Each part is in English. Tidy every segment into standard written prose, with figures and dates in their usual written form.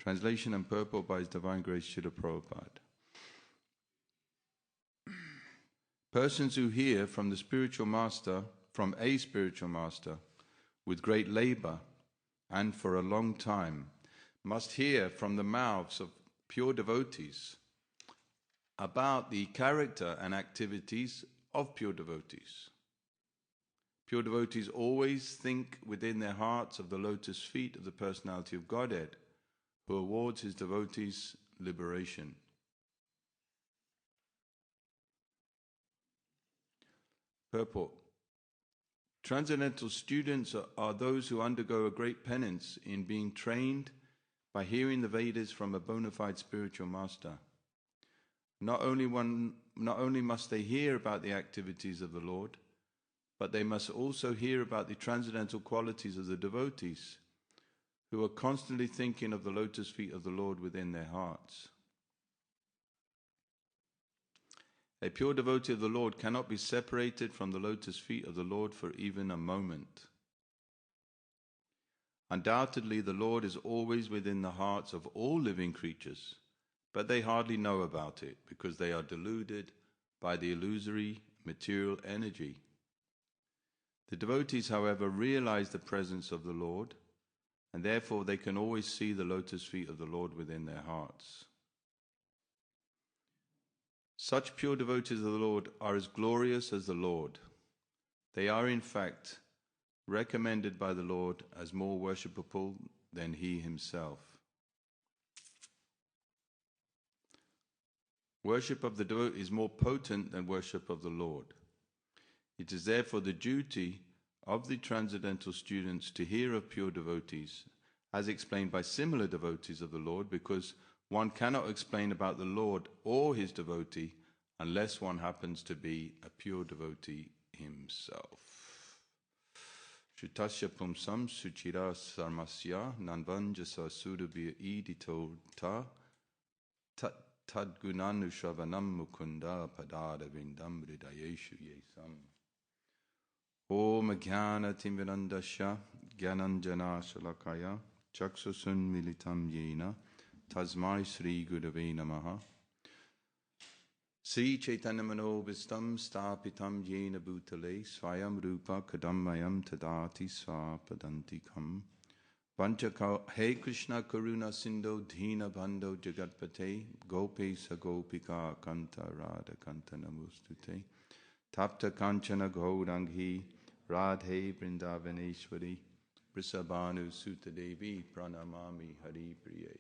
Translation and purport by His Divine Grace Srila Prabhupada. Persons who hear from a spiritual master, with great labor and for a long time, must hear from the mouths of pure devotees about the character and activities of pure devotees. Pure devotees always think within their hearts of the lotus feet of the personality of Godhead, who awards his devotees liberation. Purport. Transcendental students are those who undergo a great penance in being trained by hearing the Vedas from a bona fide spiritual master. Not only must they hear about the activities of the Lord, but they must also hear about the transcendental qualities of the devotees, who are constantly thinking of the lotus feet of the Lord within their hearts. A pure devotee of the Lord cannot be separated from the lotus feet of the Lord for even a moment. Undoubtedly, the Lord is always within the hearts of all living creatures, but they hardly know about it because they are deluded by the illusory material energy. The devotees, however, realize the presence of the Lord, and therefore they can always see the lotus feet of the Lord within their hearts. Such pure devotees of the Lord are as glorious as the Lord. They are, in fact, recommended by the Lord as more worshipable than He Himself. Worship of the devotee is more potent than worship of the Lord. It is therefore the duty of the transcendental students to hear of pure devotees, as explained by similar devotees of the Lord, because one cannot explain about the Lord or his devotee unless one happens to be a pure devotee himself. Shrutasya pumsam suchira sarmasya nanvanjasa surabhya idito ta tadgunanu shravanam mukunda padada vindam hridayeshu yesam. Om Jnana Timvirandasya Gyananjana Shalakaya Chaksusun Militam Yena Tasmai Sri Gurave Namaha. Sri Chaitanya Manovistam Stapitam Yena Bhutale Swayam Rupa Kadammayam Tadati Swapadantikam. Vanchaka He Krishna Karuna Sindho Dhina Bando Jagatpate Gopesa Gopika Kanta Radha Kanta Namustute Tapta Kanchana Gauranghi Radhe Vrindavaneshwari Vrisabhanu Sutadevi Pranamami Hari Priye.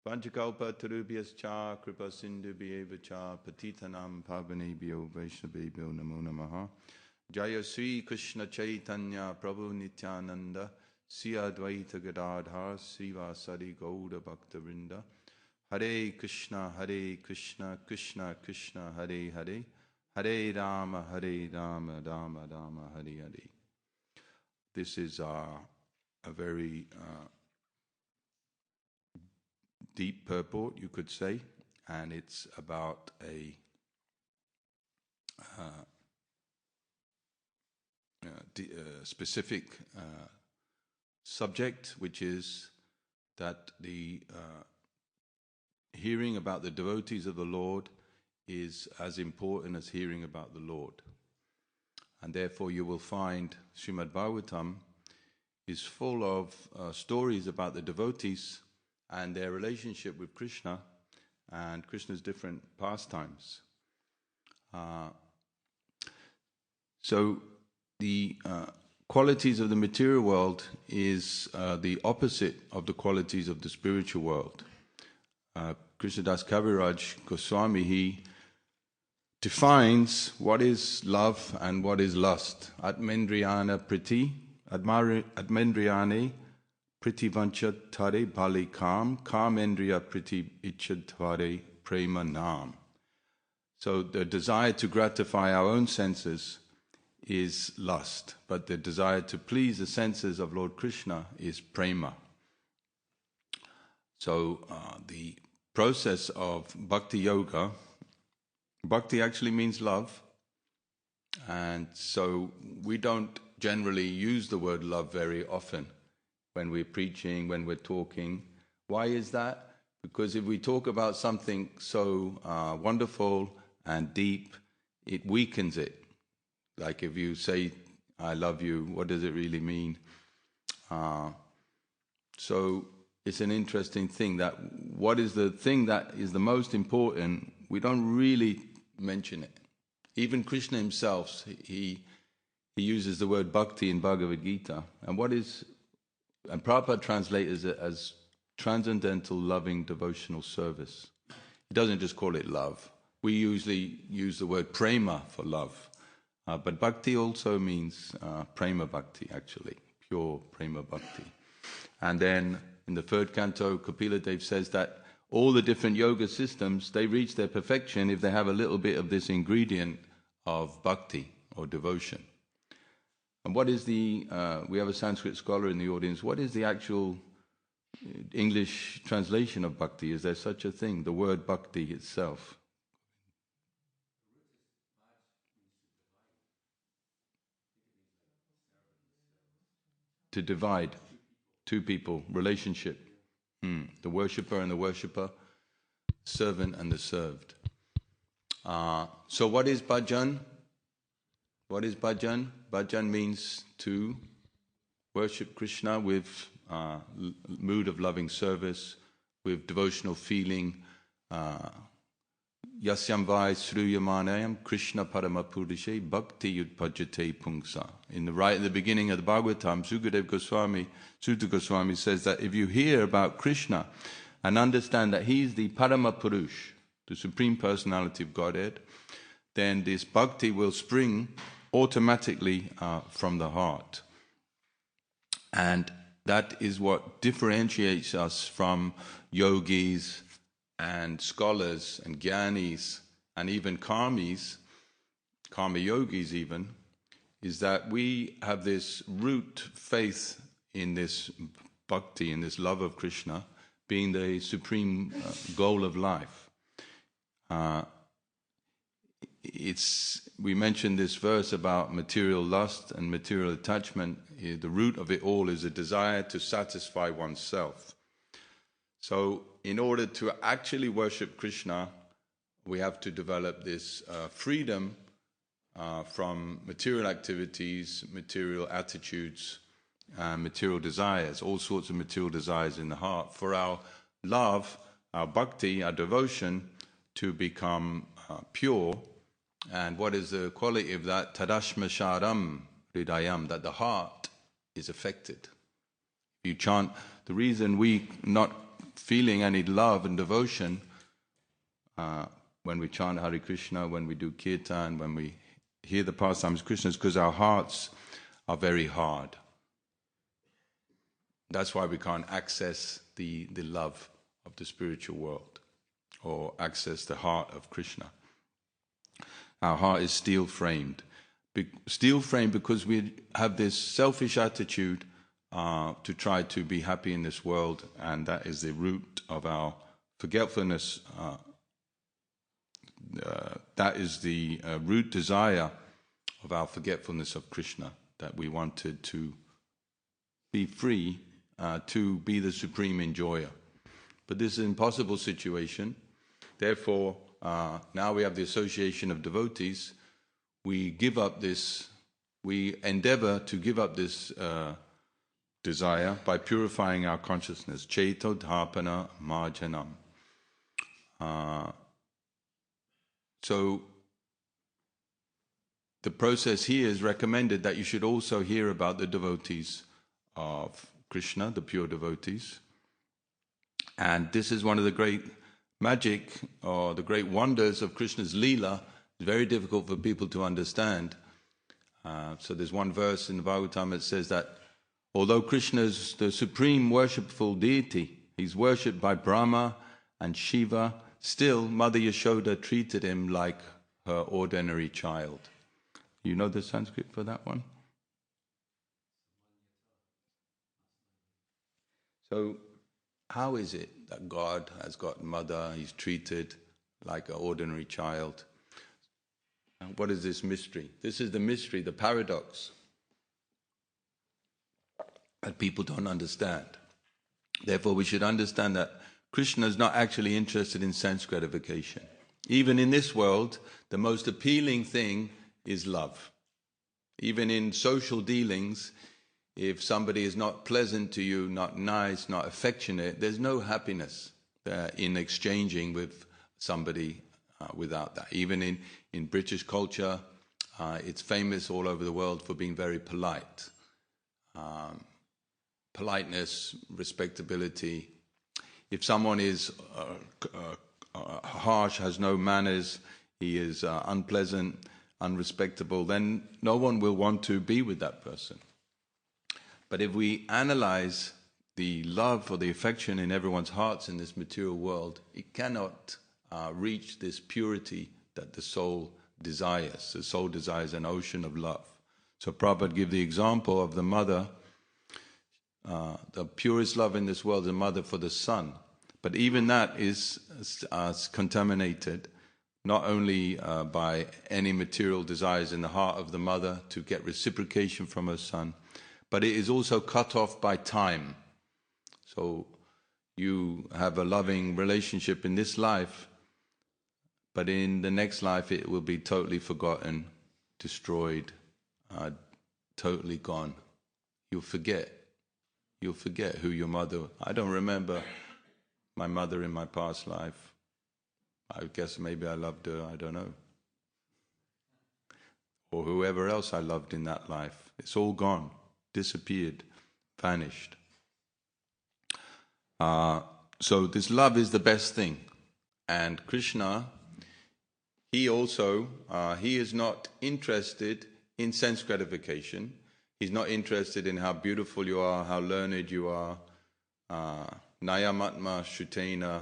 Panchakalpa Tarubhyas Cha Kripa Sindhubhyeva Cha Patitanam Pavanebhyo Vaishnavebhyo Namo Namaha. Jaya Sri Krishna Chaitanya Prabhu Nityananda Sri Advaita Gadadhar Srivasadi Gauda Bhakta Vrinda. Hare Krishna Krishna Krishna Hare Hare Hare Rama, Rama Rama, Hare Hare. This is a very deep purport, you could say, and it's about a specific subject, which is that the hearing about the devotees of the Lord is as important as hearing about the Lord. And therefore you will find Srimad Bhagavatam is full of stories about the devotees and their relationship with Krishna and Krishna's different pastimes. So the qualities of the material world is the opposite of the qualities of the spiritual world. Krishnadas Kaviraj Goswami, he defines what is love and what is lust. Atmendriyana priti, Atmendriyane priti vanchathare bali kam, kamendriya priti ichadhare prema nam. So the desire to gratify our own senses is lust, but the desire to please the senses of Lord Krishna is prema. So the process of bhakti yoga, bhakti actually means love, and so we don't generally use the word love very often when we're preaching, when we're talking. Why is that? Because if we talk about something so wonderful and deep, it weakens it. Like if you say, I love you, what does it really mean? So it's an interesting thing that what is the thing that is the most important, we don't really mention it. Even Krishna himself, he uses the word bhakti in Bhagavad Gita. And Prabhupada translates it as transcendental, loving, devotional service. He doesn't just call it love. We usually use the word prema for love. But bhakti also means prema bhakti, actually, pure prema bhakti. And then in the third canto, Kapila Dev says that all the different yoga systems, they reach their perfection if they have a little bit of this ingredient of bhakti or devotion. And what is we have a Sanskrit scholar in the audience, what is the actual English translation of bhakti? Is there such a thing, the word bhakti itself? To divide, two people, relationship. The worshipper and the worshipper, servant and the served. So what is bhajan? What is bhajan? Bhajan means to worship Krishna with mood of loving service, with devotional feeling. Yasyam vai sruyamanayam Krishna paramapurishe bhakti yudpajate pungsa. In the beginning of the Bhagavatam, Sutta Goswami says that if you hear about Krishna and understand that he is the Paramapurush, the Supreme Personality of Godhead, then this bhakti will spring automatically from the heart. And that is what differentiates us from yogis and scholars and jnanis and even karmis, karma yogis even, is that we have this root faith in this bhakti, in this love of Krishna, being the supreme goal of life. We mentioned this verse about material lust and material attachment. The root of it all is a desire to satisfy oneself. So in order to actually worship Krishna, we have to develop this freedom from material activities, material attitudes, material desires, all sorts of material desires in the heart, for our love, our bhakti, our devotion to become pure. And what is the quality of that? Tadashma sharam hridayam, that the heart is affected. You chant, the reason we not feeling any love and devotion when we chant Hare Krishna, when we do kirtan, when we hear the pastimes of Krishna, is because our hearts are very hard. That's why we can't access the love of the spiritual world or access the heart of Krishna. Our heart is steel-framed. Steel-framed because we have this selfish attitude to try to be happy in this world, and that is the root of our forgetfulness. That is the root desire of our forgetfulness of Krishna, that we wanted to be free, to be the supreme enjoyer. But this is an impossible situation. Therefore, now we have the association of devotees. We give up this, we endeavor to give up this desire by purifying our consciousness. Cheto dharpana marjanam. So the process here is recommended that you should also hear about the devotees of Krishna, the pure devotees. And this is one of the great magic or the great wonders of Krishna's Leela. It's very difficult for people to understand. So there's one verse in the Bhagavatam that says that although Krishna is the supreme worshipful deity, he's worshipped by Brahma and Shiva, still Mother Yashoda treated him like her ordinary child. You know the Sanskrit for that one? So how is it that God has got mother, he's treated like an ordinary child? And what is this mystery? This is the mystery, the paradox that people don't understand. Therefore, we should understand that Krishna is not actually interested in sense gratification. Even in this world, the most appealing thing is love. Even in social dealings, if somebody is not pleasant to you, not nice, not affectionate, there's no happiness in exchanging with somebody without that. Even in British culture, it's famous all over the world for being very polite. Politeness, respectability. If someone is harsh, has no manners, he is unpleasant, unrespectable, then no one will want to be with that person. But if we analyze the love or the affection in everyone's hearts in this material world, it cannot reach this purity that the soul desires. The soul desires an ocean of love. So Prabhupada gave the example of the mother. The purest love in this world is a mother for the son. But even that is contaminated, not only by any material desires in the heart of the mother to get reciprocation from her son, but it is also cut off by time. So you have a loving relationship in this life, but in the next life it will be totally forgotten, destroyed, totally gone. You'll forget who your mother. I don't remember my mother in my past life. I guess maybe I loved her, I don't know. Or whoever else I loved in that life. It's all gone, disappeared, vanished. So this love is the best thing. And Krishna, he also, he is not interested in sense gratification. He's not interested in how beautiful you are, how learned you are. Nayamatma Shutena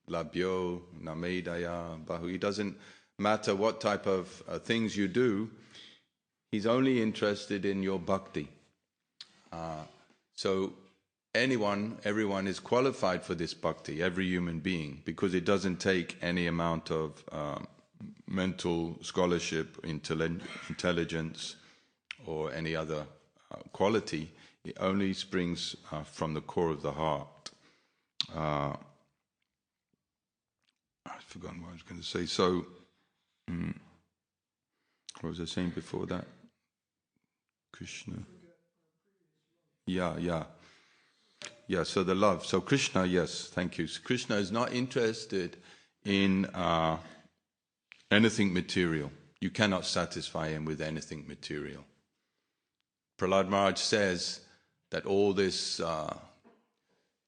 Labhyo Namedaya Bahu. It doesn't matter what type of things you do. He's only interested in your bhakti. So everyone is qualified for this bhakti, every human being, because it doesn't take any amount of mental scholarship, intelligence, or any other quality. It only springs from the core of the heart. I've forgotten what I was going to say. So, what was I saying before that? Krishna. Yeah, so the love. So Krishna, yes, thank you. So Krishna is not interested in anything material. You cannot satisfy him with anything material. Prahlad Maharaj says that all this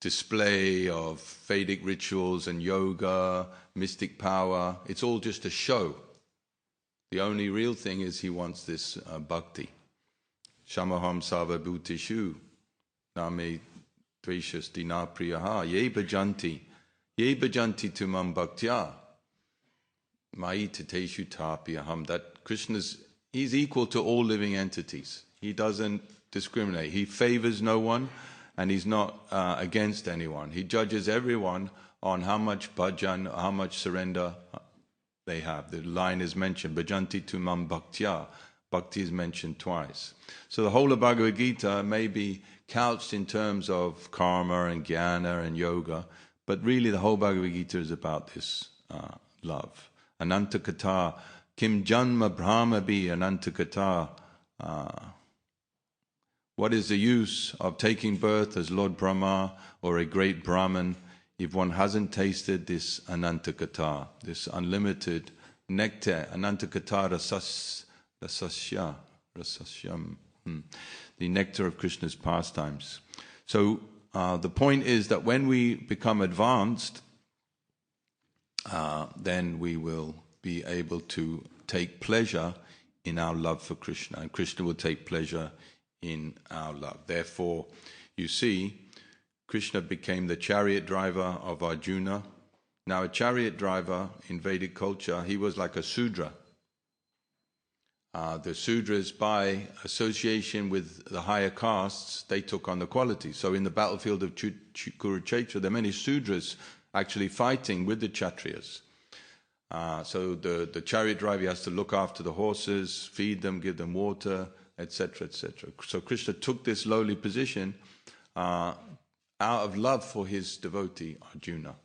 display of Vedic rituals and yoga, mystic power, it's all just a show. The only real thing is he wants this bhakti. Shamaham sava bhutishu name dveshasti na priyaha ye bhajanti tumam bhaktya mai tateshu tapiyaham. That he's equal to all living entities. He doesn't discriminate. He favors no one, and he's not against anyone. He judges everyone on how much bhajan, how much surrender they have. The line is mentioned, bhajanti tumam bhaktya. Bhakti is mentioned twice. So the whole of Bhagavad Gita may be couched in terms of karma and jnana and yoga, but really the whole Bhagavad Gita is about this love. Ananta Katha, Kim Janma Brahma Bi Ananta Katha. What is the use of taking birth as Lord Brahma or a great Brahman if one hasn't tasted this Ananta Katha, this unlimited nectar, Ananta Katha Rasasyam, the nectar of Krishna's pastimes. So the point is that when we become advanced, then we will be able to take pleasure in our love for Krishna, and Krishna will take pleasure in our love. Therefore, you see, Krishna became the chariot driver of Arjuna. Now, a chariot driver in Vedic culture, he was like a Sudra. The Sudras, by association with the higher castes, they took on the quality. So in the battlefield of Kurukshetra, there are many Sudras actually fighting with the Kshatriyas. So the chariot driver has to look after the horses, feed them, give them water, etc., etc. So Krishna took this lowly position out of love for his devotee, Arjuna.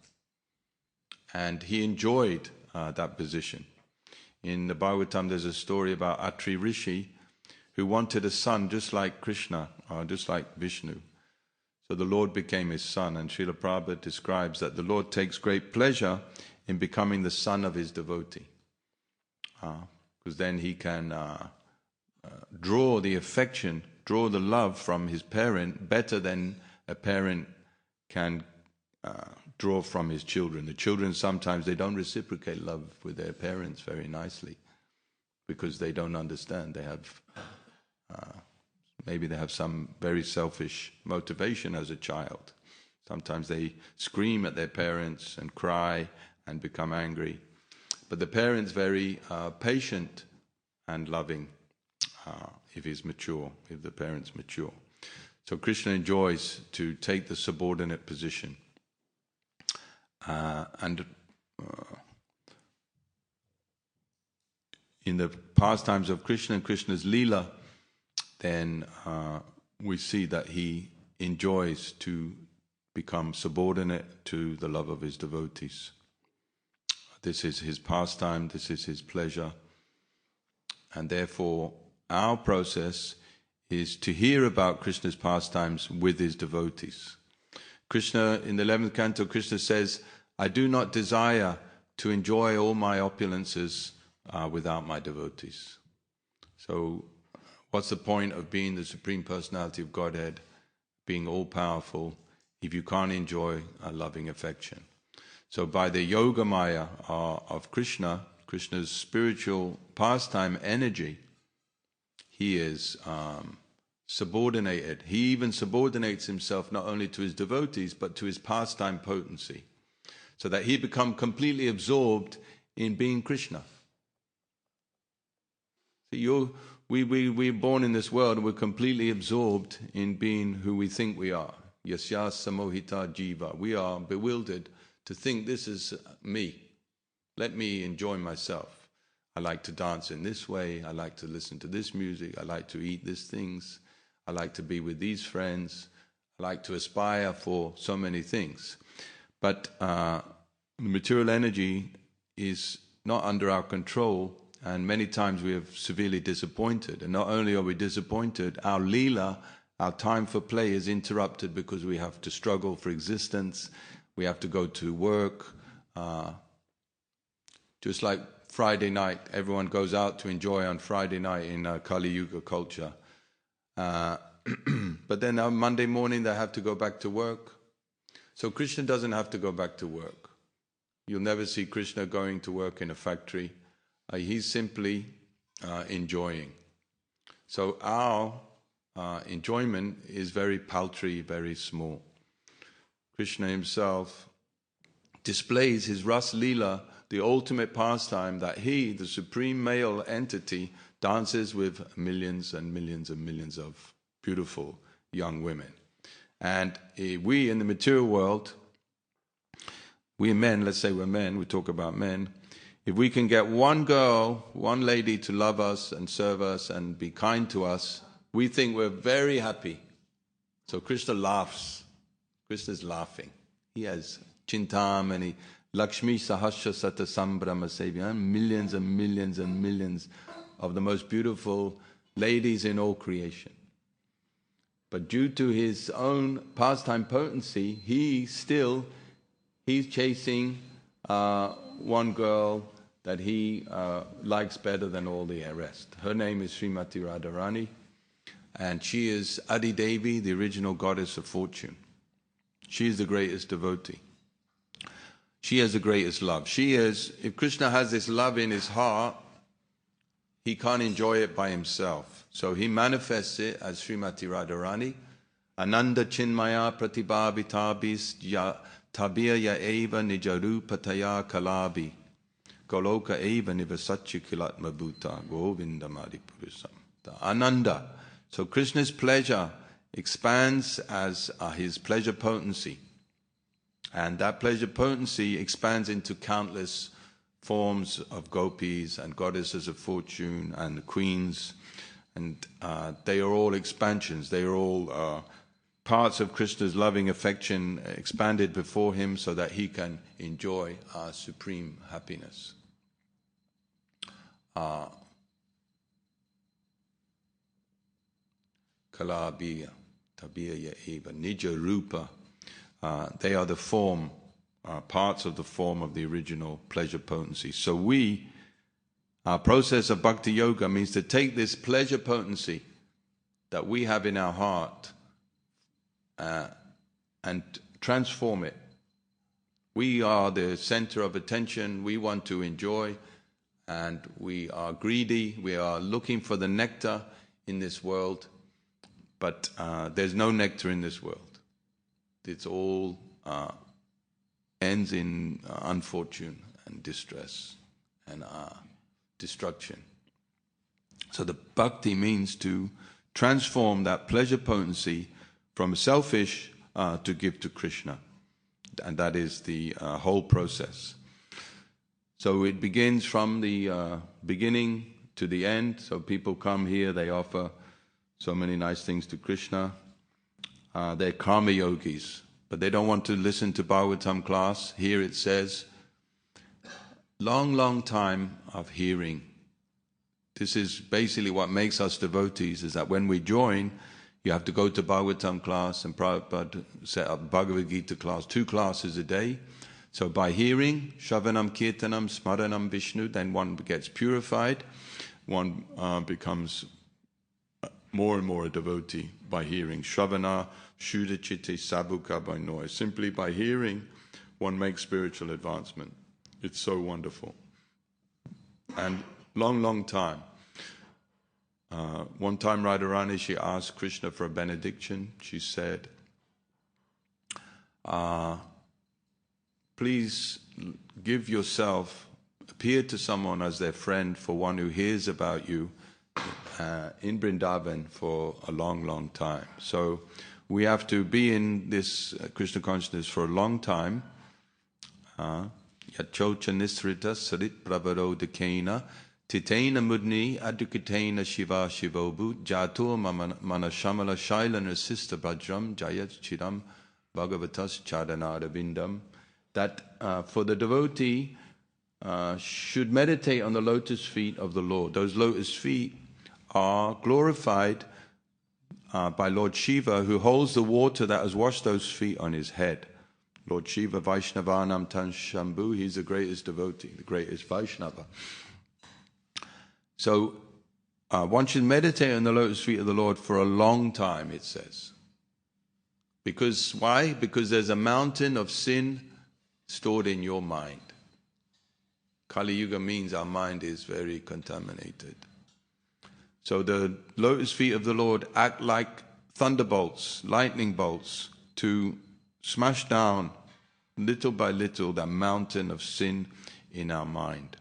And he enjoyed that position. In the Bhagavatam, there's a story about Atri Rishi, who wanted a son just like Krishna, just like Vishnu. So the Lord became his son, and Srila Prabhupada describes that the Lord takes great pleasure in becoming the son of his devotee. Because then he can draw the affection, draw the love from his parent better than a parent can draw from his children. The children sometimes, they don't reciprocate love with their parents very nicely because they don't understand. They have, maybe they have some very selfish motivation as a child. Sometimes they scream at their parents and cry and become angry. But the parent's very patient and loving if he's mature, if the parent's mature. So Krishna enjoys to take the subordinate position. In the pastimes of Krishna and Krishna's Leela, then we see that he enjoys to become subordinate to the love of his devotees. This is his pastime, this is his pleasure. And therefore, our process is to hear about Krishna's pastimes with his devotees. Krishna, in the 11th canto, Krishna says, I do not desire to enjoy all my opulences without my devotees. So, what's the point of being the Supreme Personality of Godhead, being all-powerful, if you can't enjoy a loving affection? So by the yoga maya of Krishna, Krishna's spiritual pastime energy, he is subordinated. He even subordinates himself not only to his devotees, but to his pastime potency, so that he become completely absorbed in being Krishna. So we're born in this world and we're completely absorbed in being who we think we are. Yasya samohita jiva. We are bewildered to think this is me. Let me enjoy myself. I like to dance in this way. I like to listen to this music. I like to eat these things. I like to be with these friends. I like to aspire for so many things. But the material energy is not under our control, and many times we are severely disappointed. And not only are we disappointed, our leela, our time for play, is interrupted because we have to struggle for existence. We have to go to work. Just like Friday night, everyone goes out to enjoy on Friday night in Kali Yuga culture. But then on Monday morning they have to go back to work. So Krishna doesn't have to go back to work. You'll never see Krishna going to work in a factory. He's simply enjoying. So our enjoyment is very paltry, very small. Krishna himself displays his Ras Leela, the ultimate pastime, that he, the supreme male entity, dances with millions and millions and millions of beautiful young women. And we in the material world, we men, let's say we're men, we talk about men, if we can get one girl, one lady to love us and serve us and be kind to us, we think we're very happy. So Krishna laughs. Krishna's laughing. He has Chintamani, Lakshmi Sahasra Sata Sambrahma Sevya, millions and millions and millions of the most beautiful ladies in all creation. But due to his own pastime potency, he's chasing one girl that he likes better than all the rest. Her name is Srimati Radharani, and she is Adi Devi, the original goddess of fortune. She is the greatest devotee. She has the greatest love. If Krishna has this love in his heart, he can't enjoy it by himself. So he manifests it as Srimati Radharani. Ananda Chinmaya Pratibhavitabis Tabir Ya Eva Nijarupataya Kalabi Goloka Eva Nivasachi Kilatma Bhuta Govinda Madhipurusam. Ananda. So Krishna's pleasure expands as his pleasure potency. And that pleasure potency expands into countless forms of gopis and goddesses of fortune and queens. And they are all expansions. They are all parts of Krishna's loving affection expanded before him so that he can enjoy our supreme happiness. Kalabhiya, Tabiya Eva, Nija Rupa. They are the form, parts of the form of the original pleasure potency. So our process of bhakti yoga means to take this pleasure potency that we have in our heart and transform it. We are the center of attention, we want to enjoy, and we are greedy, we are looking for the nectar in this world, but there's no nectar in this world. It's all ends in unfortune and distress and destruction. So the bhakti means to transform that pleasure potency from selfish to give to Krishna. And that is the whole process. So it begins from the beginning to the end. So people come here, they offer so many nice things to Krishna. They're karma yogis, but they don't want to listen to Bhagavatam class. Here it says, long time of hearing. This is basically what makes us devotees, is that when we join, you have to go to Bhagavatam class, and Prabhupada set up Bhagavad Gita class, 2 classes a day. So by hearing, Shravanam, Kirtanam, Smaranam, Vishnu, then one gets purified, one becomes more and more a devotee by hearing. Shravana, Shuddha Chitte, Sabuka by noise. Simply by hearing, one makes spiritual advancement. It's so wonderful. And long time. One time Radharani, she asked Krishna for a benediction. She said, please give yourself, appear to someone as their friend for one who hears about you in Vrindavan for a long time. So we have to be in this Krishna consciousness for a long time. Yachocha nisrita sarit pravaro dekena Titena mudni adukitena shiva shivobu jato mana shamala shailan rasista bhajram jayat chiram bhagavatas chadanada vindam. That for the devotee should meditate on the lotus feet of the Lord. Those lotus feet are glorified by Lord Shiva, who holds the water that has washed those feet on his head. Lord Shiva Vaishnavanam Tan Shambhu, he's the greatest devotee, the greatest Vaishnava. So one should meditate on the lotus feet of the Lord for a long time, it says. Because why? Because there's a mountain of sin stored in your mind. Kali Yuga means our mind is very contaminated. So the lotus feet of the Lord act like thunderbolts, lightning bolts, to smash down little by little that mountain of sin in our mind.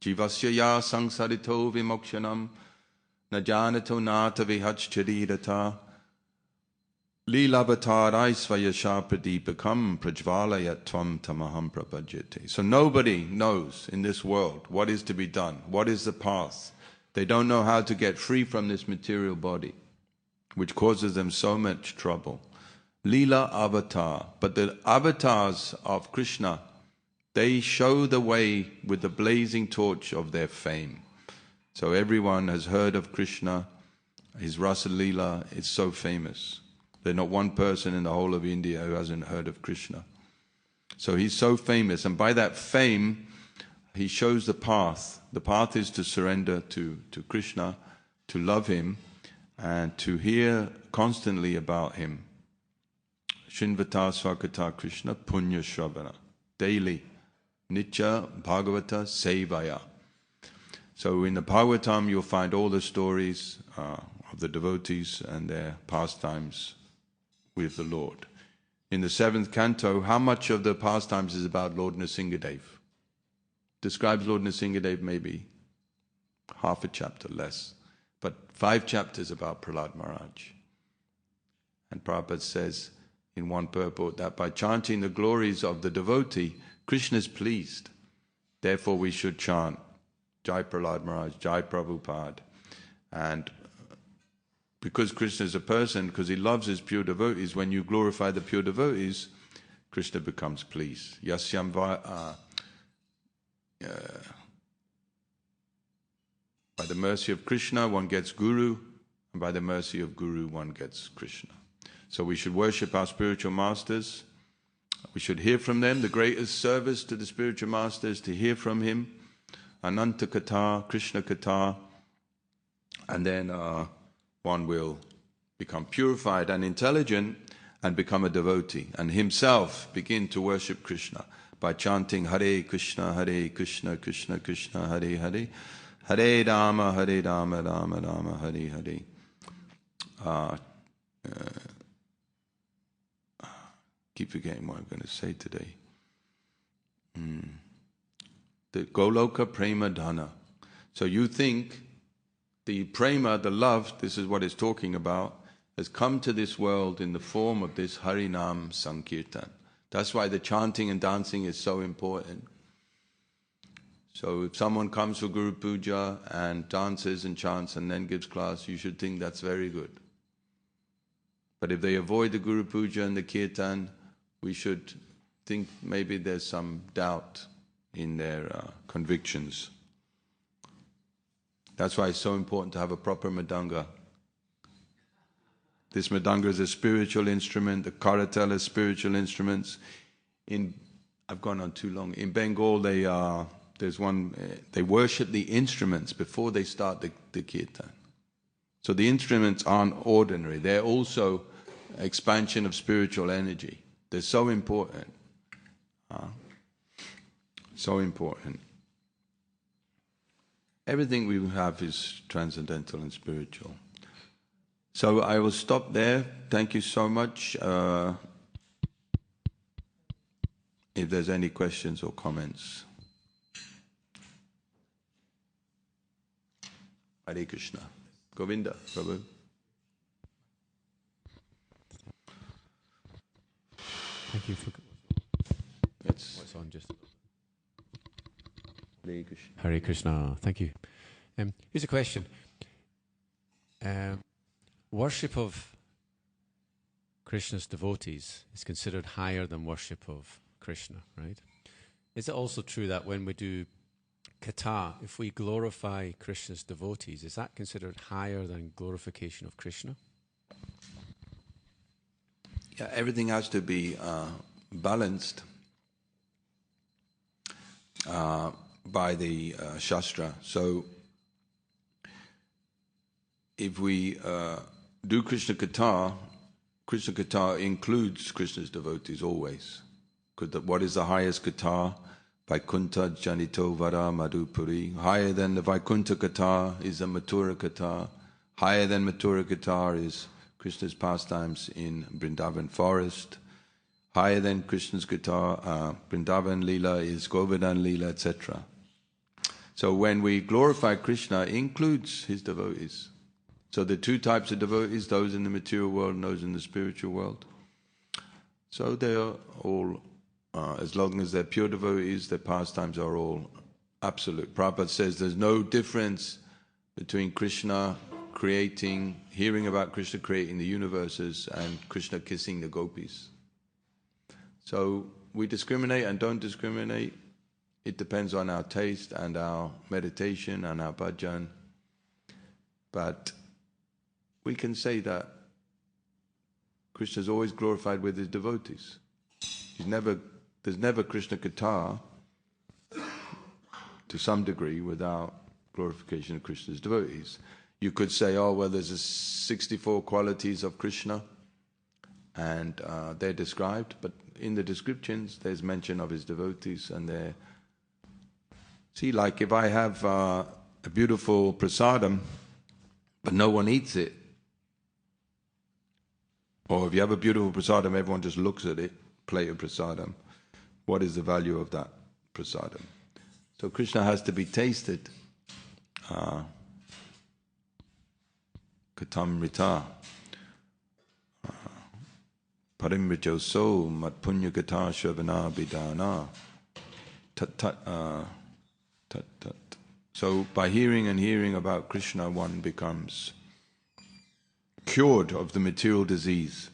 Jivasya ya sangsarito vimokshanam najanato nata vihachcharirata Leelavatar Aisvayasha Pradipakam Prajvalayat Tvam Tamaham Prabhajyate. So nobody knows in this world what is to be done, what is the path. They don't know how to get free from this material body, which causes them so much trouble. Leela avatar. But the avatars of Krishna, they show the way with the blazing torch of their fame. So everyone has heard of Krishna. His Rasa Leela is so famous. There's not one person in the whole of India who hasn't heard of Krishna. So he's so famous, and by that fame, he shows the path. The path is to surrender to Krishna, to love him, and to hear constantly about him. Shinvata Swakata Krishna Punya Shravana. Daily. Nitya Bhagavata Sevaya. So in the Bhagavatam you'll find all the stories of the devotees and their pastimes with the Lord. In the 7th canto, how much of the pastimes is about Lord Nrsingadev? Describes Lord Nrsingadev maybe half a chapter less, but 5 chapters about Prahlad Maharaj. And Prabhupada says in one purport that by chanting the glories of the devotee, Krishna is pleased. Therefore we should chant Jai Prahlad Maharaj, Jai Prabhupada. And because Krishna is a person, because he loves his pure devotees, when you glorify the pure devotees, Krishna becomes pleased. Yasyam by the mercy of Krishna, one gets Guru, and by the mercy of Guru, one gets Krishna. So we should worship our spiritual masters. We should hear from them. The greatest service to the spiritual master is to hear from him. Ananta Katha, Krishna Katha, and then one will become purified and intelligent and become a devotee, and himself begin to worship Krishna by chanting Hare Krishna, Krishna Krishna, Hare Hare, Hare Rama, Rama Rama, Hare Hare. Keep forgetting what I'm going to say today. The Goloka Prema Dhana. So you think the prema, the love, this is what it's talking about, has come to this world in the form of this Harinam Sankirtan. That's why the chanting and dancing is so important. So if someone comes for Guru Puja and dances and chants and then gives class, you should think that's very good. But if they avoid the Guru Puja and the Kirtan, we should think maybe there's some doubt in their convictions. That's why it's so important to have a proper Mridanga. This Mridanga is a spiritual instrument, the Karatal is spiritual instruments. I've gone on too long. In Bengal, they worship the instruments before they start the Kirtan. So the instruments aren't ordinary. They're also expansion of spiritual energy. They're so important. So important. Everything we have is transcendental and spiritual. So I will stop there. Thank you so much. If there's any questions or comments. Hare Krishna. Govinda, Prabhu. Thank you for... What's on just... Hare Krishna. Hare Krishna. Thank you. Here's a question. Worship of Krishna's devotees is considered higher than worship of Krishna, right? Is it also true that when we do kata, if we glorify Krishna's devotees, is that considered higher than glorification of Krishna? Yeah, everything has to be balanced by the Shastra. So if we do Krishna Kata includes Krishna's devotees always. What is the highest Kata? Vaikuntha Janito Vara Madhupuri. Higher than the Vaikuntha Kata is the Mathura Kata. Higher than Mathura Kata is Krishna's pastimes in Vrindavan forest. Higher than Krishna's Kata, Vrindavan Leela is Govardhan Leela, etc. So when we glorify Krishna, it includes his devotees. So the two types of devotees, those in the material world and those in the spiritual world. So they are all, as long as they're pure devotees, their pastimes are all absolute. Prabhupada says there's no difference between Krishna creating, hearing about Krishna creating the universes and Krishna kissing the gopis. So we discriminate and don't discriminate. It depends on our taste and our meditation and our bhajan. But we can say that Krishna is always glorified with his devotees. There's never Krishna Kata to some degree without glorification of Krishna's devotees. You could say, oh, well, there's 64 qualities of Krishna and they're described, but in the descriptions there's mention of his devotees and they're... See, like if I have a beautiful prasadam, but no one eats it, or if you have a beautiful prasadam, everyone just looks at it, plate of prasadam, what is the value of that prasadam? So Krishna has to be tasted. Katam Rita Parimricho So Mat Punya Kata Shavana Bidana Tat Tat Tat Tat. So by hearing and hearing about Krishna, one becomes cured of the material disease.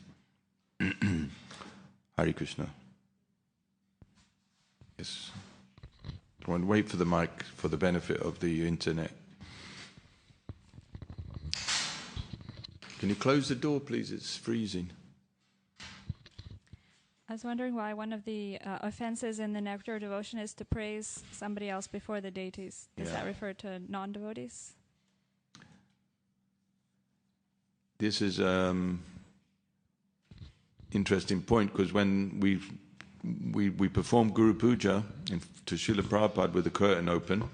Hare Krishna. Yes. I want to wait for the mic for the benefit of the internet. Can you close the door, please? It's freezing. I was wondering why one of the offenses in the nectar of devotion is to praise somebody else before the deities. Does that refer to non-devotees? This is interesting point, because when we perform Guru Puja to Srila Prabhupada with the curtain open,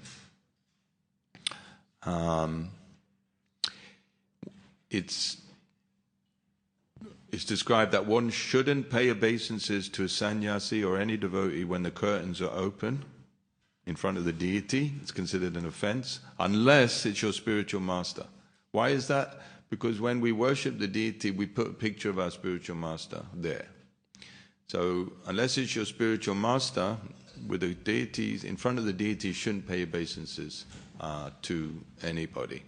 it's described that one shouldn't pay obeisances to a sannyasi or any devotee when the curtains are open in front of the deity. It's considered an offense, unless it's your spiritual master. Why is that? Because when we worship the deity, we put a picture of our spiritual master there. So unless it's your spiritual master, with the deities, in front of the deity, you shouldn't pay obeisances to anybody.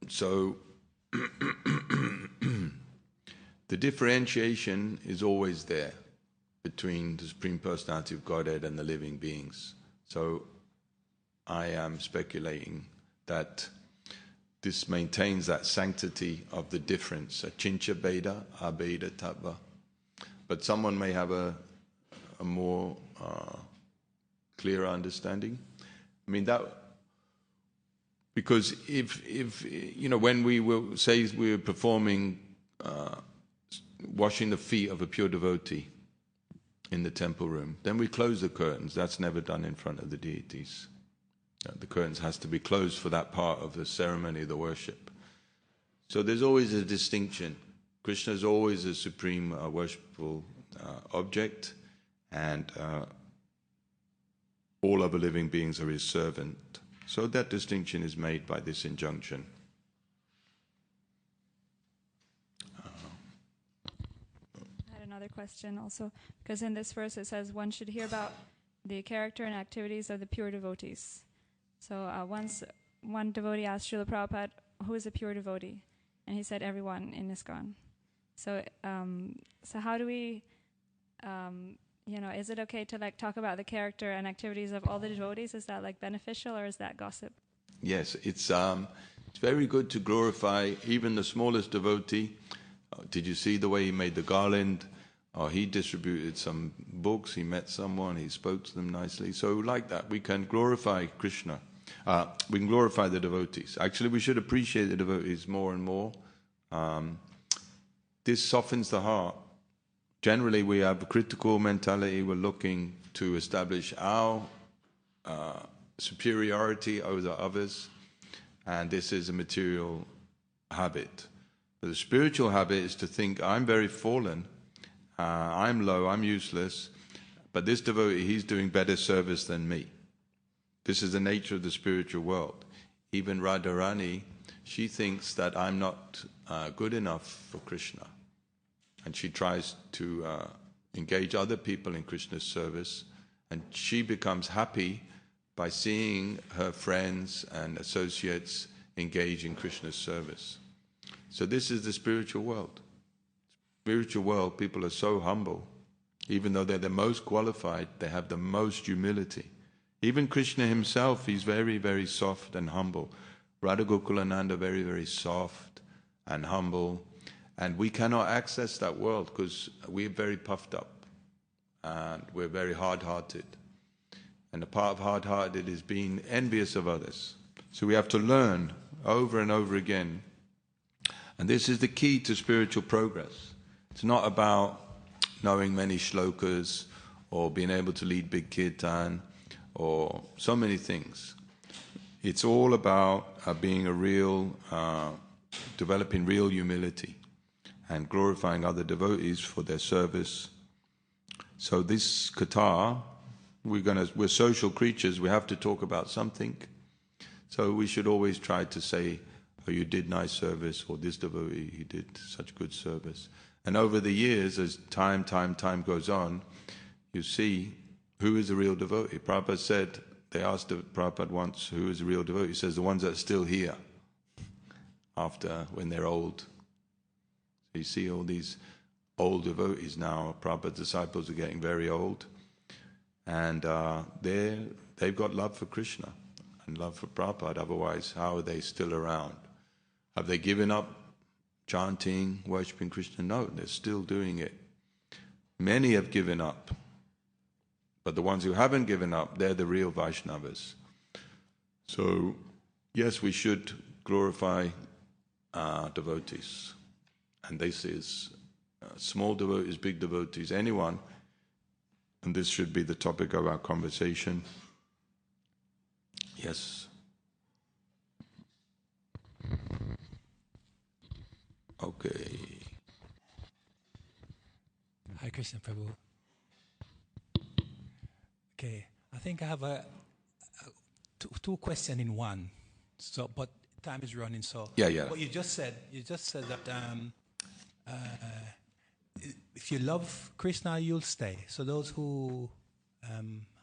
So the differentiation is always there between the Supreme Personality of Godhead and the living beings. So I am speculating that this maintains that sanctity of the difference, achincha beda, abeda tattva. But someone may have a more clearer understanding. I mean, that, because if you know, when we will say we're performing washing the feet of a pure devotee in the temple room, then we close the curtains. That's never done in front of the deities. The curtains has to be closed for that part of the ceremony of the worship. So there's always a distinction. Krishna is always a supreme worshipful object, and all other living beings are his servant. So that distinction is made by this injunction. I had another question also, because in this verse it says one should hear about the character and activities of the pure devotees. So once one devotee asked Srila Prabhupada, who is a pure devotee? And he said, everyone in ISKCON. So how do we, is it okay to talk about the character and activities of all the devotees? Is that beneficial, or is that gossip? Yes, it's very good to glorify even the smallest devotee. Did you see the way he made the garland? He distributed some books, he met someone, he spoke to them nicely. So like that, we can glorify Krishna. We can glorify the devotees. Actually, we should appreciate the devotees more and more. This softens the heart. Generally, we have a critical mentality. We're looking to establish our superiority over others. And this is a material habit. But the spiritual habit is to think, I'm very fallen, I'm low, I'm useless, but this devotee, he's doing better service than me. This is the nature of the spiritual world. Even Radharani, she thinks that I'm not good enough for Krishna. And she tries to engage other people in Krishna's service. And she becomes happy by seeing her friends and associates engage in Krishna's service. So this is the spiritual world. Spiritual world, people are so humble. Even though they're the most qualified, they have the most humility. Even Krishna himself, he's very, very soft and humble. Radha Gokulananda, very, very soft and humble. And we cannot access that world because we're very puffed up and we're very hard-hearted. And a part of hard-hearted is being envious of others. So we have to learn over and over again. And this is the key to spiritual progress. It's not about knowing many shlokas or being able to lead big kirtan or so many things. It's all about being a real, developing real humility and glorifying other devotees for their service. So this katha, we're social creatures, we have to talk about something. So we should always try to say, oh, you did nice service, or this devotee, he did such good service. And over the years, as time goes on, you see who is a real devotee. Prabhupada said, they asked Prabhupada once, who is a real devotee? He says, the ones that are still here. after when they're old. So you see all these old devotees now, Prabhupada's disciples are getting very old, and they've got love for Krishna and love for Prabhupada, otherwise how are they still around? Have they given up chanting, worshipping Krishna? No, they're still doing it. Many have given up, but the ones who haven't given up, they're the real Vaishnavas. So, yes, we should glorify devotees. And this is small devotees, big devotees, anyone. And this should be the topic of our conversation. Yes. Okay. Hi, Krishna Prabhu. Okay, I think I have two questions in one. So, but time is running. So, Yeah. What you just said that if you love Krishna, you'll stay. So those who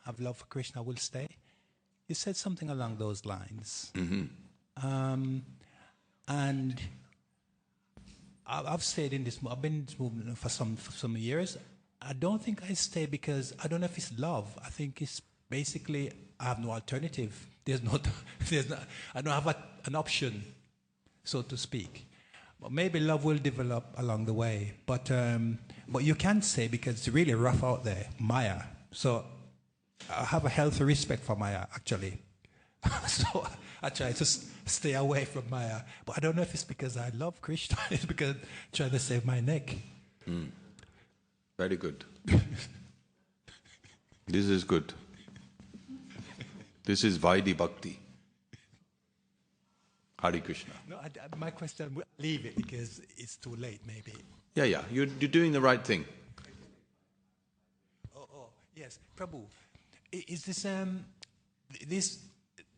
have love for Krishna will stay. You said something along those lines. Mm-hmm. And I've stayed in this. I've been in this movement for some years. I don't think I stay because I don't know if it's love. I think it's basically I have no alternative. I don't have an option, so to speak. But maybe love will develop along the way. But you can't say because it's really rough out there, Maya. So I have a healthy respect for Maya, actually. So I try to stay away from Maya. But I don't know if it's because I love Krishna. It's because I'm trying to save my neck. Mm. Very good. This is good. This is Vaidhi Bhakti. Hare Krishna. No, my question, leave it because it's too late, maybe. Yeah. You're doing the right thing. Oh, yes. Prabhu, is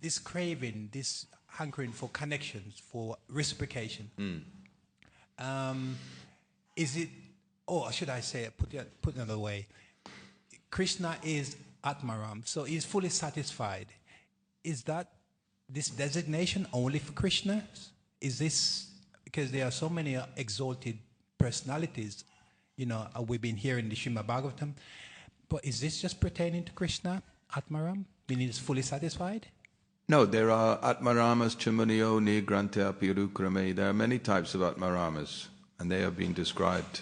this craving, this hankering for connections, for reciprocation, is it, or should I say, put another way, Krishna is Atmaram, so he's fully satisfied. Is that this designation only for Krishna? Is this, because there are so many exalted personalities, we've been hearing the Srimad Bhagavatam, but is this just pertaining to Krishna, Atmaram, meaning he's fully satisfied? No, there are Atmaramas, Chimuniyo, Nigrante, Pirukrame. There are many types of Atmaramas, and they have been described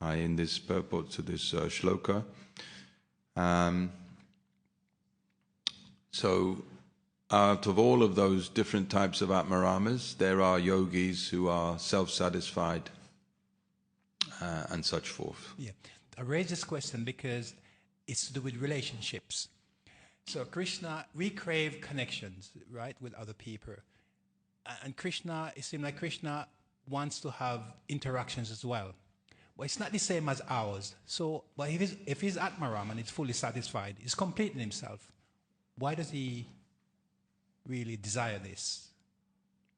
in this purport to this shloka. So, out of all of those different types of Atmaramas, there are yogis who are self-satisfied and such forth. Yeah, I raise this question because it's to do with relationships. So Krishna, we crave connections, right, with other people. And Krishna, it seems like Krishna wants to have interactions as well. But it's not the same as ours. So, but if he's Atmaram and he's fully satisfied, he's complete in himself, why does he really desire this?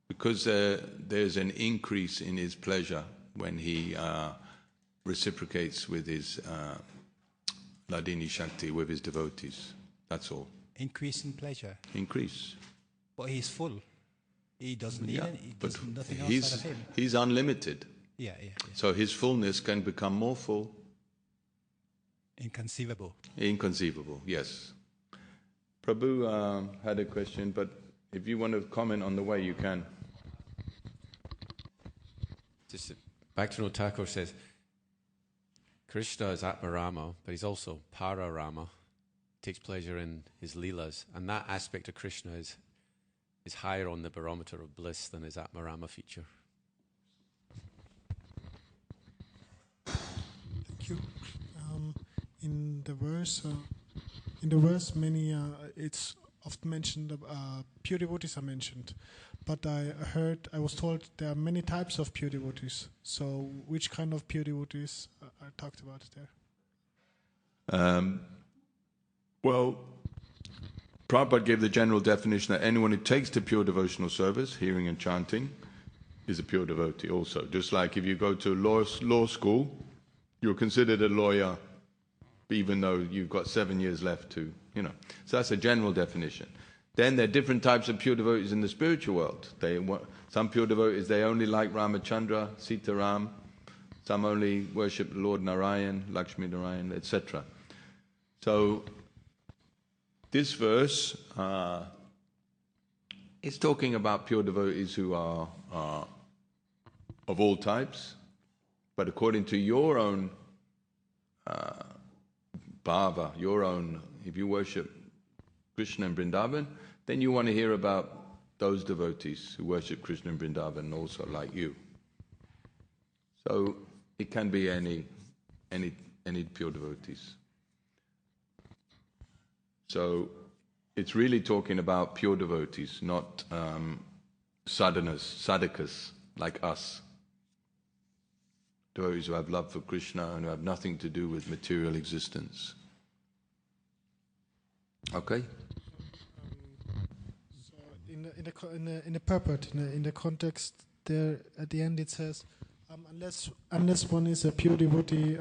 Because there's an increase in his pleasure when he reciprocates with his Ladini Shakti, with his devotees. That's all. Increase in pleasure. Increase. But he's full. He doesn't need it. He does nothing else out of him. He's unlimited. Yeah. So his fullness can become more full. Inconceivable. Inconceivable, yes. Prabhu had a question, but if you want to comment on the way, you can. Just back to Thakur says, Krishna is Atmarama, but he's also Pararama. Takes pleasure in his leelas, and that aspect of Krishna is higher on the barometer of bliss than his Atmarama feature. Thank you. In the verse, many it's often mentioned. Pure devotees are mentioned, but I was told there are many types of pure devotees. So, which kind of pure devotees are talked about there? Well, Prabhupada gave the general definition that anyone who takes to pure devotional service, hearing and chanting, is a pure devotee also. Just like if you go to law school, you're considered a lawyer, even though you've got 7 years left to, So that's a general definition. Then there are different types of pure devotees in the spiritual world. Some pure devotees, they only like Ramachandra, Sitaram. Some only worship Lord Narayan, Lakshmi Narayan, etc. So this verse is talking about pure devotees who are of all types, but according to your own bhava, your own, if you worship Krishna in Vrindavan, then you want to hear about those devotees who worship Krishna in Vrindavan also like you. So it can be any pure devotees. So it's really talking about pure devotees, not sadhakas like us. Devotees who have love for Krishna and who have nothing to do with material existence. Okay? So in the purport, in the context there at the end it says, unless one is a pure devotee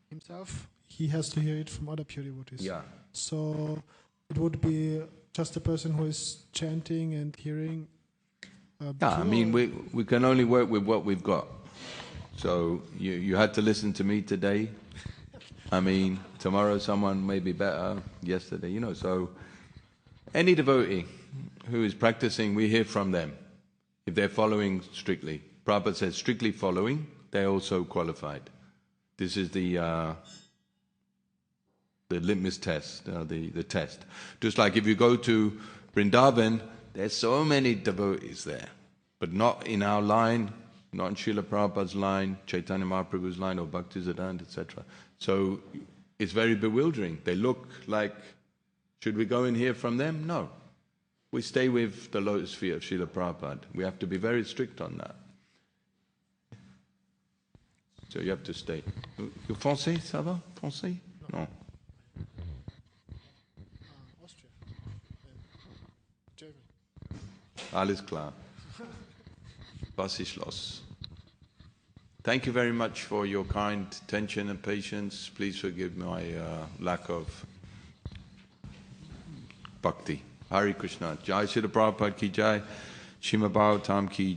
himself, he has to hear it from other pure devotees. Yeah. So it would be just a person who is chanting and hearing. I mean, we can only work with what we've got. So you had to listen to me today. I mean, tomorrow someone may be better, yesterday, so any devotee who is practicing, we hear from them. If they're following strictly. Prabhupada says strictly following, they're also qualified. This is the litmus test, the test. Just like if you go to Vrindavan, there's so many devotees there, but not in our line, not in Srila Prabhupada's line, Chaitanya Mahaprabhu's line, or Bhaktisiddhanta, etc. So it's very bewildering. They look like, should we go and hear from them? No. We stay with the lotus feet of Srila Prabhupada. We have to be very strict on that. So you have to stay. You français, ça va? Français? Non. Austria. German. Alles klar. Was ist los? Thank you very much for your kind attention and patience. Please forgive my lack of bhakti. Hare Krishna. Jai Srila Prabhupada ki jai. Srimad Bhagavatam ki